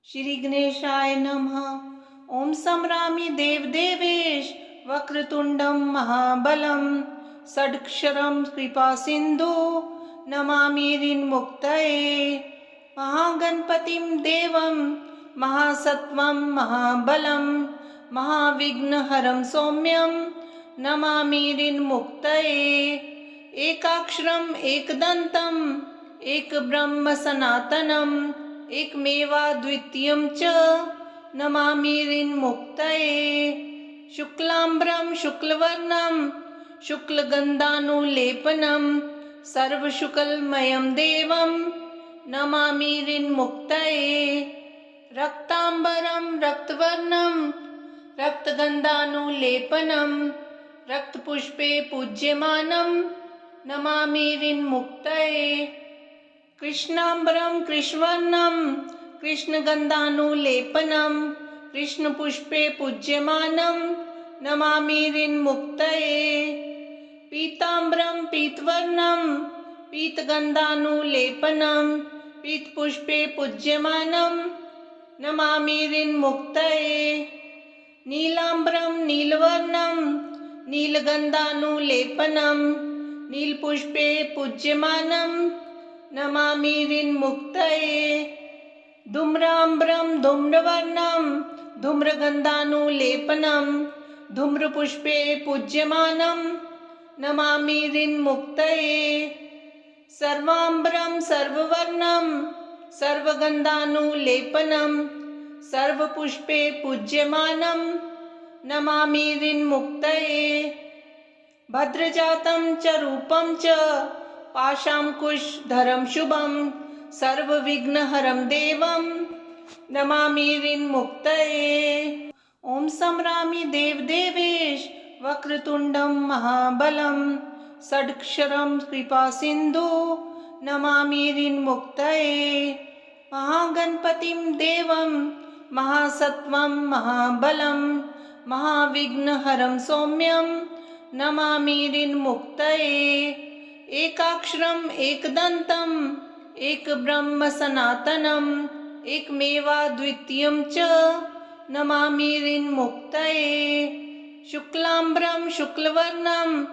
श्री गणेशाय नमः। ओम संभ्रामि देवदेवेश वक्रतुंडम महाबलम षडक्षरम कृपा सिंधु नमामि ऋन्मुक्तये। महागणपतिं देवं महासत्वं महाबलं महाविघ्नहरं सौम्यं नमामि ऋन्मुक्तये। एकाक्षरम् एकदन्तम् एक ब्रह्म सनातनम् एकमेवाद्वितीयं च नमामि ऋन्मुक्तये। शुक्लाम्बरं शुक्लवर्णं शुक्लगन्धानुलेपनं सर्वशुक्लमयं देवं नमामि ऋन्मुक्तये। रक्ताम्बरं रक्तवर्णं रक्तगन्धानुलेपनं रक्तपुष्पे पूज्यमानं नमामि ऋन्मुक्तये। कृष्णाम्बरं कृष्णवर्णं कृष्णगन्धानुलेपनं कृष्णपुष्पे पूज्यमानं नमामि ऋन्मुक्तये। पीताम्बरं पीतवर्णं पीतगन्धानुलेपनं पीतपुष्पे पूज्यमानं नमामि ऋन्मुक्तये। नीलाम्बरं नीलवर्णं नीलगन्धानुलेपनं नीलपुष्पे पूज्यमानं नमामि ऋन्मुक्तये। धूम्राम्बरं धूम्रवर्णं धूम्रगन्धानुलेपनं धूम्रपुष्पे पूज्यमानं नमामि ऋन्मुक्तये। सर्वाम्बरं सर्ववर्णं सर्वगन्धानुलेपनं सर्वपुष्पे पूज्यमानं नमामि ऋन्मुक्तये। भद्रजातं च रूपं च पाशाङ्कुशधरं शुभं सर्वविघ्नहरं देवं नमामि ऋन्मुक्तये। ओम संभ्रामि देवदेवेश वक्रतुंडं महाबलं षडक्षरं कृपा सिंधु नमामि ऋन्मुक्तये। महागणपतिं देवं महासत्वं महाबलं महाविघ्नहरं सौम्यं नमामि ऋन्मुक्तये। एकाक्षरम् एकदन्तम् एक ब्रह्म सनातनम् एकमेवाद्वितीयं च नमामि ऋन्मुक्तये। शुक्लाम्बरं शुक्लवर्णं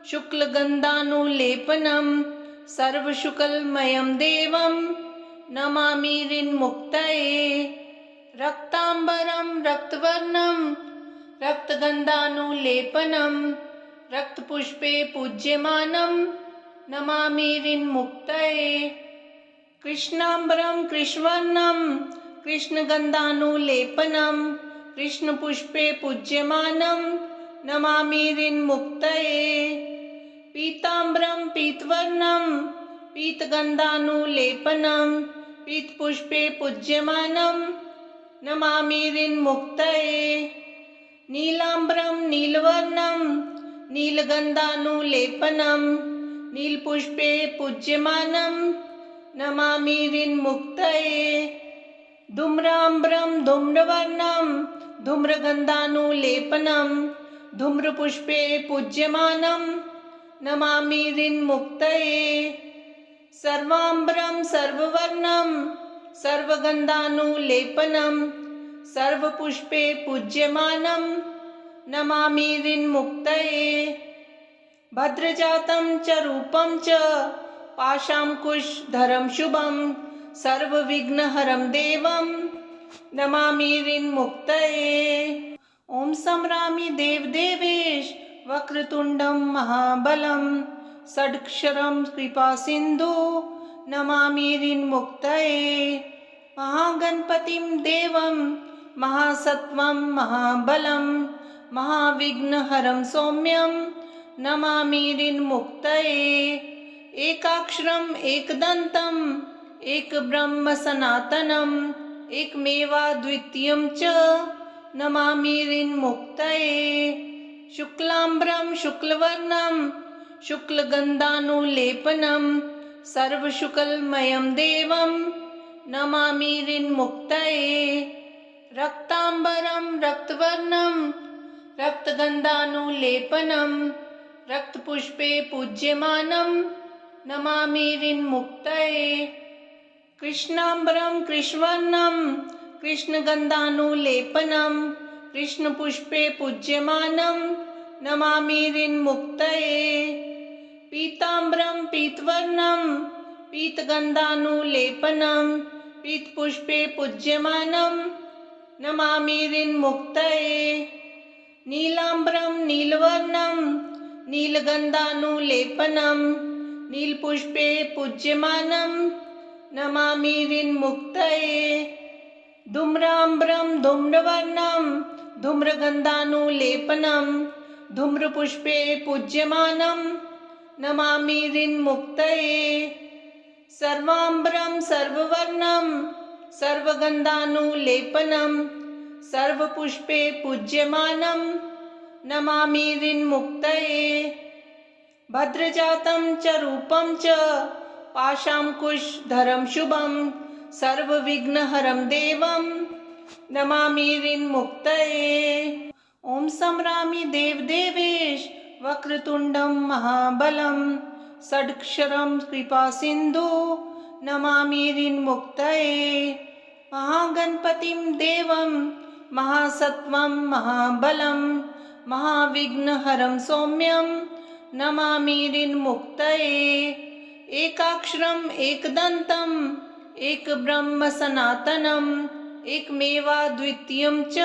शुक्लगन्धानुलेपनं सर्वशुक्लमयं देवं नमामि ऋन्मुक्तये। रक्ताम्बरं रक्तवर्णं रक्तगन्धानुलेपनं रक्तपुष्पे पूज्यमानं नमामि ऋन्मुक्तये। कृष्णाम्बरं कृष्णवर्णं कृष्णगन्धानुलेपनं कृष्णपुष्पे पूज्यमानं नमामि ऋन्मुक्तये। पीताम्बरं पीतवर्णं पीतगन्धानुलेपनं पीतपुष्पे पूज्यमानं नमामि ऋन्मुक्तये। नीलाम्बरं नीलवर्णं नीलगन्धानुलेपनं नीलपुष्पे पूज्यमानं नमामि ऋन्मुक्तये। धूम्राम्बरं धूम्रवर्णं धूम्रगन्धानुलेपनं धूम्रपुष्पे पूज्यमानं नमामि ऋन्मुक्तये। सर्वाम्बरं सर्ववर्णं सर्वगन्धानुलेपनं सर्वपुष्पे पूज्यमानं नमामि ऋन्मुक्तये। भद्रजातं च रूपं च पाशाङ्कुशधरं शुभं सर्वविघ्नहरं देवं नमामि ऋन्मुक्तये। ओम संभ्रामि देवदेवेश वक्रतुंडं महाबलं षडक्षरं कृपा सिंधु नमामि ऋन्मुक्तये। महागणपतिं देवं महासत्वं महाबलं महाविघ्नहरं सौम्यं नमामि ऋन्मुक्तये। एकाक्षरम् एकदन्तम् एक ब्रह्म सनातनम् एकमेवाद्वितीयं च नमामि ऋन्मुक्तये। शुक्लाम्बरं शुक्लवर्णं शुक्लगन्धानुलेपनं सर्वशुक्लमयं देवं नमामि ऋन्मुक्तये। रक्ताम्बरं रक्तवर्णं रक्तगन्धानुलेपनं रक्तपुष्पे पूज्यमानं नमामि ऋन्मुक्तये। कृष्णाम्बरं कृष्णवर्णं कृष्णगन्धानुलेपनं कृष्णपुष्पे पूज्यमानं नमामि ऋन्मुक्तये। पीताम्बरं पीतवर्णं पीतगन्धानुलेपनं पीतपुष्पे पूज्यमानं नमामि ऋन्मुक्तये। नीलाम्बरं नीलवर्णं नीलगन्धानुलेपनं नीलपुष्पे पूज्यमानं नमामि ऋन्मुक्तये। धूम्राम्बरं धूम्रवर्णं धूम्रगन्धानुलेपनं धूम्रपुष्पे पूज्यमानं नमामि ऋन्मुक्तये। सर्वाम्बरं सर्ववर्णं सर्वगन्धानुलेपनं सर्वपुष्पे पूज्यमानं नमामि ऋन्मुक्तये। भद्रजातं च रूपं च पाशाङ्कुशधरं शुभं सर्वविघ्नहरं देवं नमामि ऋन्मुक्तये। ॐ संरामि देवदेवेश वक्रतुण्डं महाबलं षडक्षरं कृपासिन्धु नमामि ऋन्मुक्तये। महागणपतिं देवं महासत्वं महाबलं महाविघ्नहरं सौम्यं नमामि ऋन्मुक्तये। एकाक्षरम् एकदन्तम् एकब्रह्म सनातनम् एकमेवाद्वितीयं च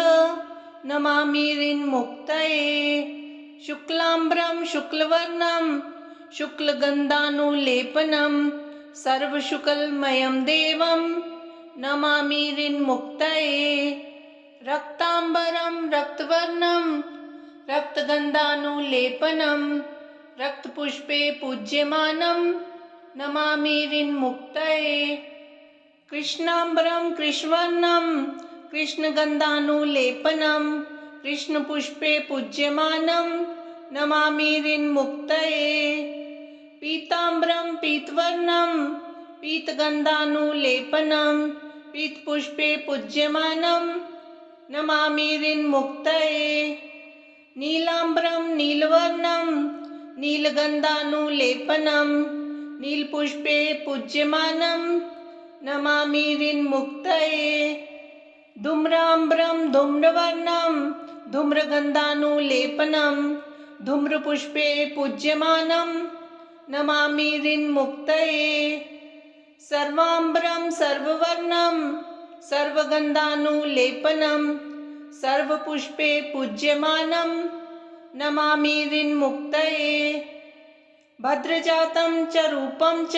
नमामि ऋन्मुक्तये। शुक्लाम्बरं शुक्लवर्णं शुक्लगन्धानुलेपनं सर्वशुक्लमयं देवं नमामि ऋन्मुक्तये। रक्ताम्बरं रक्तवर्णं रक्तगन्धानुलेपनं रक्तपुष्पे पूज्यमानं नमामि ऋन्मुक्तये। कृष्णाम्बरं कृष्णवर्णं कृष्णगन्धानुलेपनं कृष्णपुष्पे पूज्यमानं नमामि ऋन्मुक्तये। पीताम्बरं पीतवर्णं पीतगन्धानुलेपनं पीतपुष्पे पूज्यमानं नमामि ऋन्मुक्तये। नीलाम्बरं नीलवर्णं नीलगन्धानुलेपनं नीलपुष्पे पूज्यमानं नमामि ऋन्मुक्तये। धूम्राम्बरं धूम्रवर्णं धूम्रगन्धानुलेपनं धूम्रपुष्पे पूज्यमानं नमामि ऋन्मुक्तये। सर्वाम्बरं सर्ववर्णं सर्वगन्धानुलेपनं सर्वपुष्पे पूज्यमानं नमामि ऋन्मुक्तये। भद्रजातं च रूपं च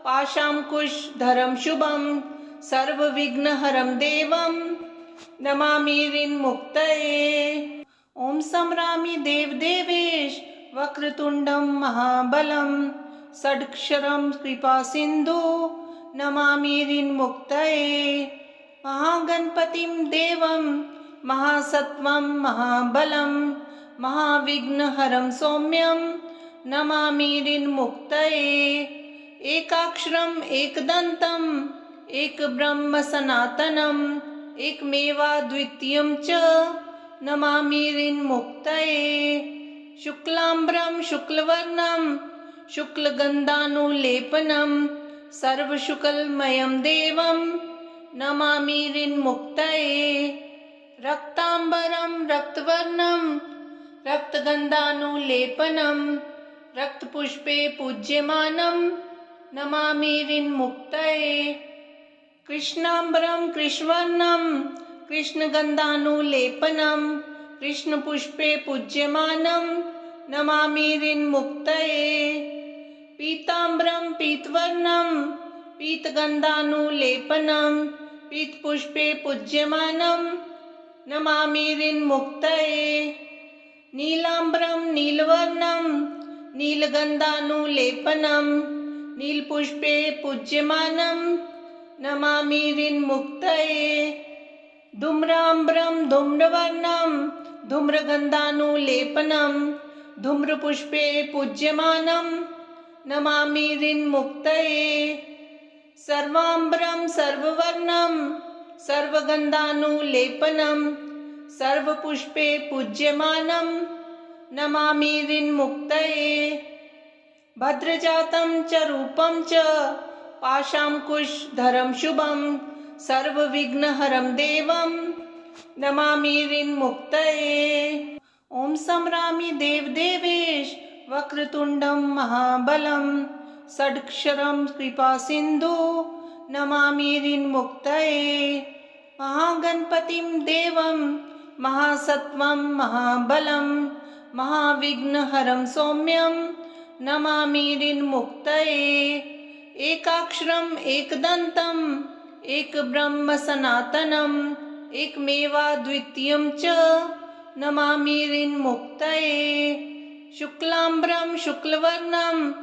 पाशाङ्कुशधरं शुभं सर्वविघ्नहरं देवं नमामि ऋन्मुक्तये। ॐ संरामि देवदेवेश वक्रतुण्डं महाबलं षडक्षरं कृपासिन्धु नमामि ऋन्मुक्तये। महागणपतिं देवं महासत्वं महाबलं महाविघ्नहरं सौम्यं नमामि ऋन्मुक्तये। एकाक्षरम् एकदन्तम् एकब्रह्म सनातनम् एकमेवाद्वितीयं च नमामि ऋन्मुक्तये। शुक्लाम्बरं शुक्लवर्णं शुक्लगन्धानुलेपनं सर्वशुक्लमयं देवं नमामि ऋन्मुक्तये। रक्ताम्बरं रक्तवर्णं रक्तगन्धानुलेपनं रक्तपुष्पे पूज्यमानं नमामि ऋन्मुक्तये। कृष्णाम्बरं कृष्णवर्णं कृष्णगन्धानुलेपनं कृष्णपुष्पे पूज्यमानं नमामि ऋन्मुक्तये। पीताम्बरं पीतवर्णं पीतगन्धानुलेपनं पीतपुष्पे पूज्यमानं नमामि ऋन्मुक्तये। नीलाम्बरं नीलवर्णं नीलगन्धानुलेपनं नीलपुष्पे पूज्यमानं नमामि ऋन्मुक्तये। धूम्राम्बरं धूम्रवर्णं धूम्रगन्धानुलेपनं धूम्रपुष्पे पूज्यमानं नमामि ऋन्मुक्तये। सर्वाम्बरं सर्ववर्णं सर्वगन्धानुलेपनं सर्वपुष्पे पूज्यमानं नमामि ऋन्मुक्तये। भद्रजातं च रूपं च पाशाङ्कुशधरं शुभं सर्वविघ्नहरं देवं नमामि ऋन्मुक्तये। ॐ संरामि देवदेवेश वक्रतुण्डं महाबलं षडक्षरं कृपासिन्धु नमामि ऋन्मुक्तये। महागणपतिं देवं महासत्वं महाबलं महाविघ्नहरं सौम्यं नमामि ऋन्मुक्तये। एकाक्षरम् एकदन्तम् एकब्रह्म सनातनम् एकमेवाद्वितीयं च नमामि ऋन्मुक्तये। शुक्लाम्बरं शुक्लवर्णं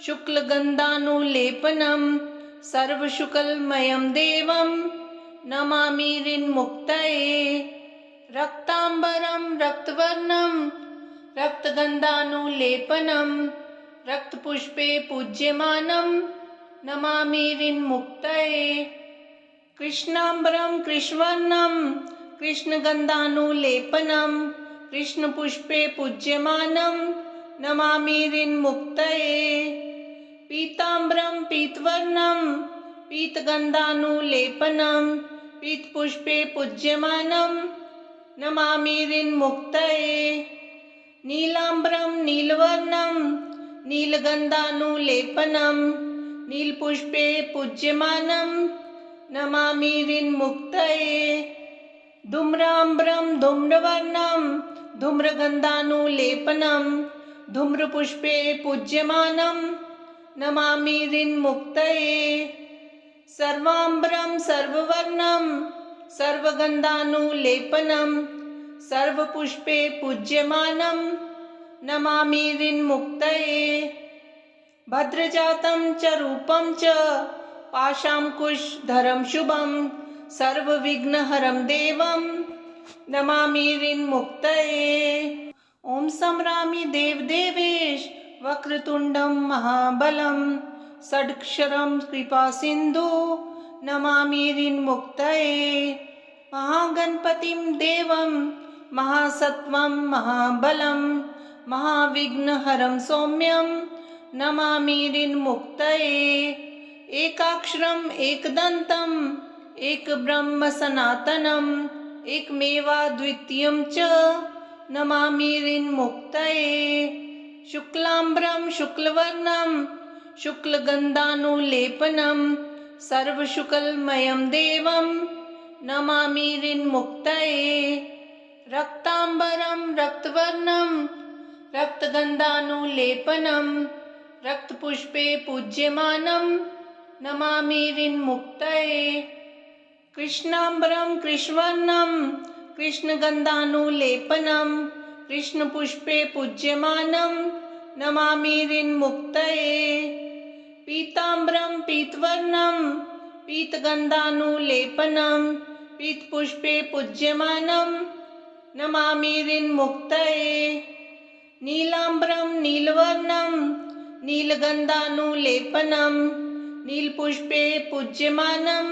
शुक्लगन्धानुलेपनं सर्वशुक्लमयं देवं नमामि ऋन्मुक्तये। रक्ताम्बरं रक्तवर्णं रक्तगन्धानुलेपनं रक्तपुष्पे पूज्यमानं नमामि ऋन्मुक्तये। कृष्णाम्बरं कृष्णवर्णं कृष्णगन्धानुलेपनं कृष्णपुष्पे पूज्यमानं नमामि ऋन्मुक्तये। पीताम्बरं पीतवर्णं पीतगन्धानुलेपनं पीतपुष्पे पूज्यमानं नमामि ऋन्मुक्तये। नीलाम्बरं नीलवर्णं नीलगन्धानुलेपनं नीलपुष्पे पूज्यमानं नमामि ऋन्मुक्तये। धूम्राम्बरं धूम्रवर्णं धूम्रगन्धानुलेपनं धूम्रपुष्पे पूज्यमानं नमामि ऋन्मुक्तये। सर्वाम्बरं सर्ववर्णं सर्वगन्धानुलेपनं सर्वपुष्पे पूज्यमानं नमामि ऋन्मुक्तये। भद्रजातं च रूपं च पाशाङ्कुशधरं शुभं सर्वविघ्नहरं देवं नमामि ऋन्मुक्तये। ॐ संरामि देवदेवेश वक्रतुण्डं महाबलं षडक्षरं कृपासिन्धु नमामि ऋन्मुक्तये। महागणपतिं देवं महासत्वं महाबलं महाविघ्नहरं सौम्यं नमामि ऋन्मुक्तये। एकाक्षरम् एकदन्तम् एकब्रह्म सनातनम् एकमेवाद्वितीयं च नमामि ऋन्मुक्तये। शुक्लाम्बरं शुक्लवर्णं शुक्लगन्धानुलेपनं सर्वशुक्लमयं देवं नमामि ऋन्मुक्तये। रक्ताम्बरं रक्तवर्णं रक्तगन्धानुलेपनं रक्तपुष्पे पूज्यमानं नमामि ऋन्मुक्तये। कृष्णाम्बरं कृष्णवर्णं कृष्णगन्धानुलेपनं कृष्णपुष्पे पूज्यमानं नमामि ऋन्मुक्तये। पीताम्बरं पीतवर्णं पीतगन्धानुलेपनं पीतपुष्पे पूज्यमानं नमामि ऋन्मुक्तये। नीलाम्बरं नीलवर्णं नीलगन्धानुलेपनं नीलपुष्पे पूज्यमानं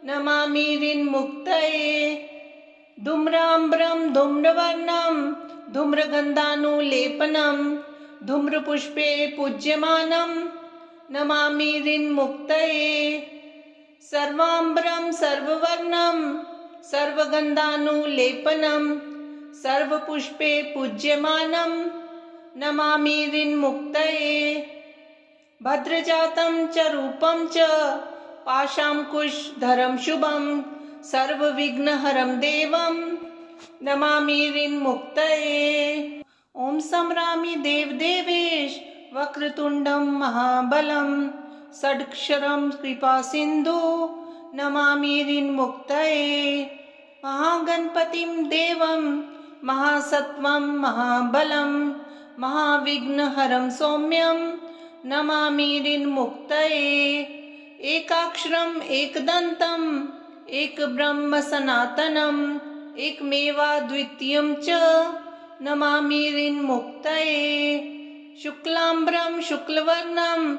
नमामि ऋन्मुक्तये। धूम्राम्बरं धूम्रवर्णं धूम्रगन्धानुलेपनं धूम्रपुष्पे पूज्यमानं नमामि ऋन्मुक्तये। सर्वाम्बरं सर्ववर्णं सर्वगन्धानुलेपनं सर्वपुष्पे पूज्यमानं नमामि ऋन्मुक्तये। भद्रजातं च रूपं च पाशाङ्कुशधरं शुभं सर्वविघ्नहरं देवं नमामि ऋन्मुक्तये। ॐ संरामि देवदेवेश वक्रतुण्डं महाबलं षडक्षरं कृपासिन्धु नमामि ऋन्मुक्तये। महागणपतिं देवं महासत्वं महाबलं महाविघ्नहरं सौम्यं नमामि ऋन्मुक्तये। एकाक्षरम् एकदन्तम् एकब्रह्म सनातनम् एकमेवाद्वितीयं च नमामि ऋन्मुक्तये। शुक्लाम्बरं शुक्लवर्णं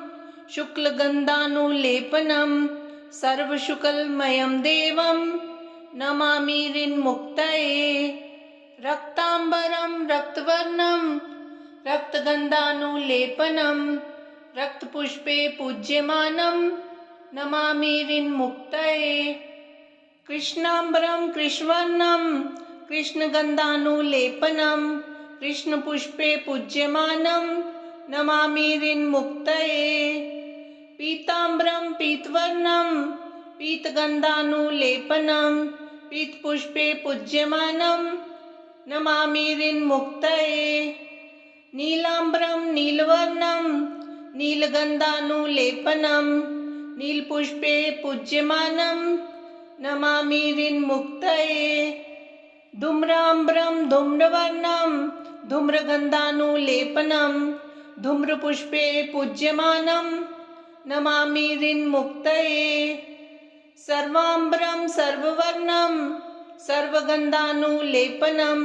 शुक्लगन्धानुलेपनं सर्वशुक्लमयं देवं नमामि ऋन्मुक्तये। रक्ताम्बरं रक्तवर्णं रक्तगन्धानुलेपनं रक्तपुष्पे पूज्यमानं नमामि ऋन्मुक्तये। कृष्णाम्बरं कृष्णवर्णं कृष्णगन्धानुलेपनं कृष्णपुष्पे पूज्यमानं नमामि ऋन्मुक्तये। पीताम्बरं पीतवर्णं पीतगन्धानुलेपनं पीतपुष्पे पूज्यमानं नमामि ऋन्मुक्तये। नीलाम्बरं नीलवर्णं नीलगन्धानुलेपनं नीलपुष्पे पूज्यमानं नमामि ऋन्मुक्तये। धूम्राम्बरं धूम्रवर्णं धूम्रगन्धानुलेपनं धूम्रपुष्पे पूज्यमानं नमामि ऋन्मुक्तये। सर्वाम्बरं सर्ववर्णं सर्वगन्धानुलेपनं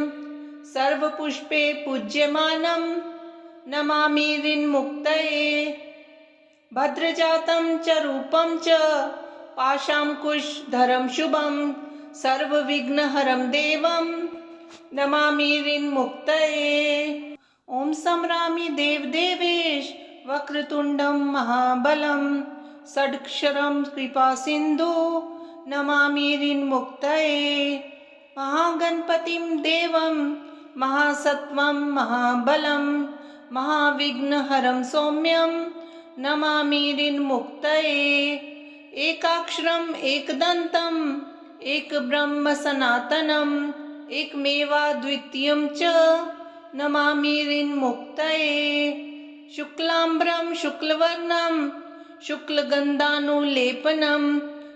सर्वपुष्पे पूज्यमानं नमामि ऋन्मुक्तये। भद्रजातं च रूपं च पाशाङ्कुशधरं शुभं सर्वविघ्नहरं देवं नमामि ऋन्मुक्तये। ॐ संरामि देवदेवेश वक्रतुण्डं महाबलं षडक्षरं कृपासिन्धु नमामि ऋन्मुक्तये। महागणपतिं देवं महासत्त्वं महाबलं महाविघ्नहरं सौम्यं नमामि ऋन्मुक्तये। एकाक्षरम् एकदन्तम् एकब्रह्म सनातनम् एकमेवाद्वितीयं च नमामि ऋन्मुक्तये। शुक्लाम्बरं शुक्लवर्णं शुक्लगन्धानुलेपनं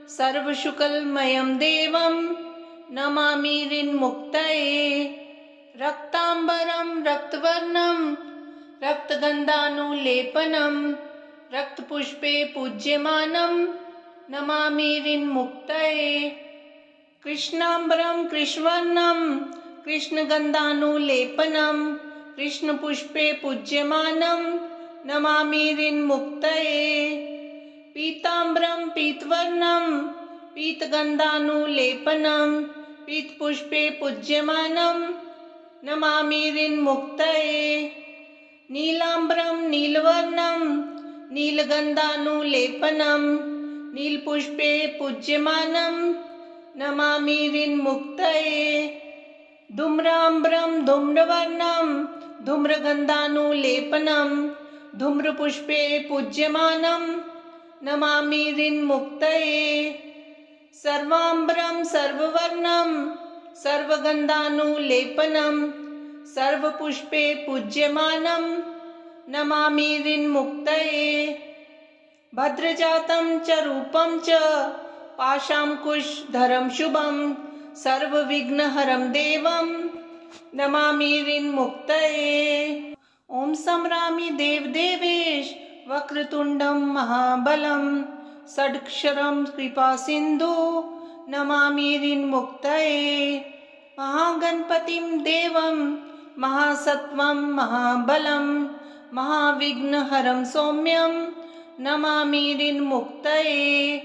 सर्वशुक्लमयं देवं नमामि ऋन्मुक्तये। रक्ताम्बरं रक्तवर्णं रक्तगन्धानुलेपनं रक्तपुष्पे पूज्यमानं नमामि ऋन्मुक्तये। कृष्णाम्बरं कृष्णवर्णं कृष्णगन्धानुलेपनं कृष्णपुष्पे पूज्यमानं नमामि ऋन्मुक्तये। पीताम्बरं पीतवर्णं पीतगन्धानुलेपनं पीतपुष्पे पूज्यमानं नमामि ऋन्मुक्तये। नीलाम्बरं नीलवर्णं नीलगन्धानुलेपनं नीलपुष्पे पूज्यमानं नमामि ऋन्मुक्तये। धूम्राम्बरं धूम्रवर्णं धूम्रगन्धानुलेपनं धूम्रपुष्पे पूज्यमानं नमामि ऋन्मुक्तये। सर्वाम्बरं सर्ववर्णं सर्वगन्धानुलेपनं सर्वपुष्पे पूज्यमानं नमामि ऋन्मुक्तये। भद्रजातं च रूपं च पाशाङ्कुशधरं शुभं सर्वविघ्नहरं देवं नमामि ऋन्मुक्तये। ॐ संरामि देवदेवेश वक्रतुण्डं महाबलं षडक्षरं कृपासिन्धु नमामि ऋन्मुक्तये। महागणपतिं देवं महासत्त्वं महाबलं महाविघ्नहरं सौम्यं नमामि ऋन्मुक्तये।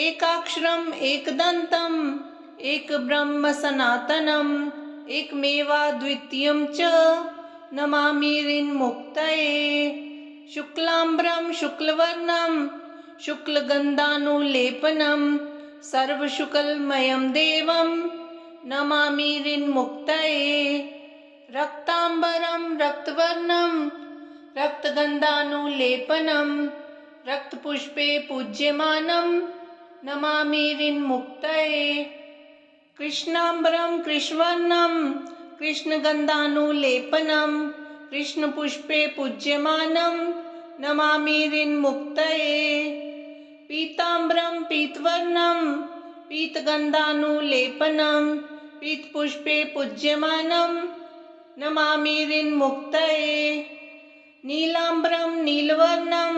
एकाक्षरम् एकदन्तम् एकब्रह्म सनातनम् एकमेवाद्वितीयं च नमामि ऋन्मुक्तये। शुक्लाम्बरं शुक्लवर्णं शुक्लगन्धानुलेपनं सर्वशुक्लमयं देवं नमामि ऋन्मुक्तये। रक्ताम्बरं रक्तवर्णं रक्तगन्धानुलेपनं रक्तपुष्पे पूज्यमानं नमामि ऋन्मुक्तये। कृष्णाम्बरं कृष्णवर्णं कृष्णगन्धानुलेपनं कृष्णपुष्पे पूज्यमानं नमामि ऋन्मुक्तये। पीताम्बरं पीतवर्णं पीतगन्धानुलेपनं पीतपुष्पे पूज्यमानं नमामि ऋन्मुक्तये। नीलाम्बरं नीलवर्णं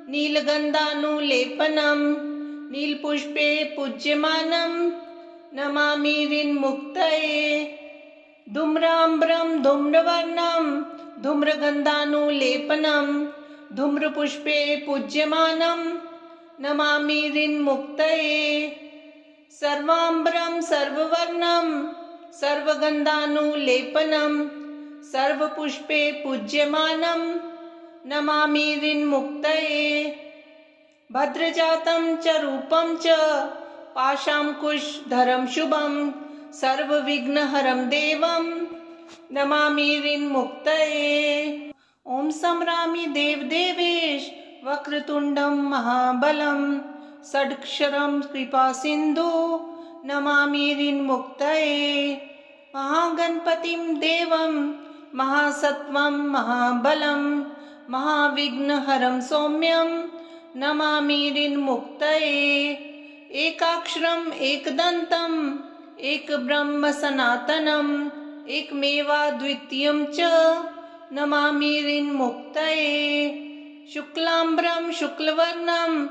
नीलगन्धानुलेपनं नीलपुष्पे पूज्यमानं नमामि ऋन्मुक्तये। धूम्राम्बरं धूम्रवर्णं धूम्रगन्धानुलेपनं धूम्रपुष्पे पूज्यमानं नमामि ऋन्मुक्तये। सर्वाम्बरं सर्ववर्णं सर्वगन्धानुलेपनं सर्वपुष्पे पूज्यमानं नमामि ऋन्मुक्तये। भद्रजातं च रूपं च पाशाङ्कुशधरं शुभं सर्वविघ्नहरं देवं नमामि ऋन्मुक्तये। ॐ संरामि देवदेवेश वक्रतुण्डं महाबलं षडक्षरं कृपासिन्धु नमामि ऋन्मुक्तये। महागणपतिं देवं महासत्वं महाबलं महाविघ्नहरं सौम्यं नमामि ऋन्मुक्तये। एकाक्षरम् एकदन्तं एकब्रह्म सनातनम् एकमेवाद्वितीयं च नमामि ऋन्मुक्तये। शुक्लाम्बरं शुक्लवर्णं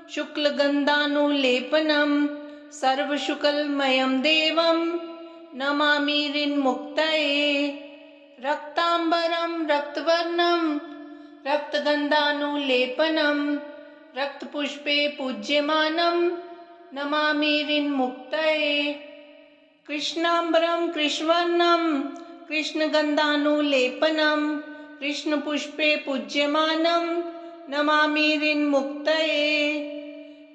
शुक्लगन्धानुलेपनं सर्वशुक्लमयं देवं नमामि ऋन्मुक्तये। रक्ताम्बरं रक्तवर्णं रक्तगन्धानुलेपनं रक्तपुष्पे पूज्यमानं नमामि ऋन्मुक्तये। कृष्णाम्बरं कृष्णवर्णं कृष्णगन्धानुलेपनं कृष्णपुष्पे पूज्यमानं नमामि ऋन्मुक्तये।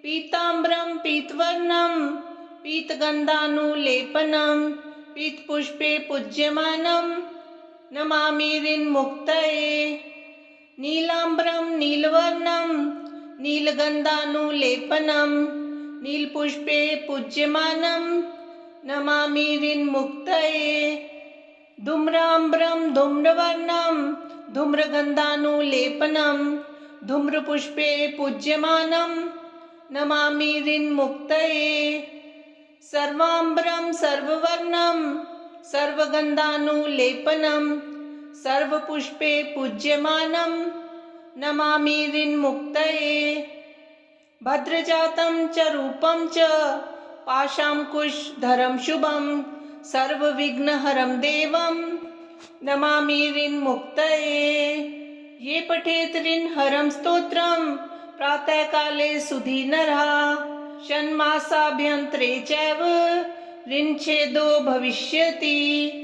पीताम्बरं पीतवर्णं पीतगन्धानुलेपनं पीतपुष्पे पूज्यमानं नमामि ऋन्मुक्तये। नीलाम्बरं नीलवर्णं नीलगन्धानुलेपनं नीलपुष्पे पूज्यमानं नमामि ऋन्मुक्तये। धूम्राम्बरं धूम्रवर्णं धूम्रगन्धानुलेपनं धूम्रपुष्पे पूज्यमानं नमामि ऋन्मुक्तये। सर्वाम्बरं सर्ववर्णं सर्वगन्धानुलेपनं सर्वपुष्पे पूज्यमानं नमामि ऋन्मुक्तये। भद्रजातं च रूपं च पाशाङ्कुशधरं शुभं सर्वविघ्नहरं देवं नमामि ऋन्मुक्तये। ये पठेत् ऋन्हरं स्तोत्रं प्रातःकाले सुधीनरः षण्मासाभ्यन्तरे चैव ऋणच्छेदो भविष्यति।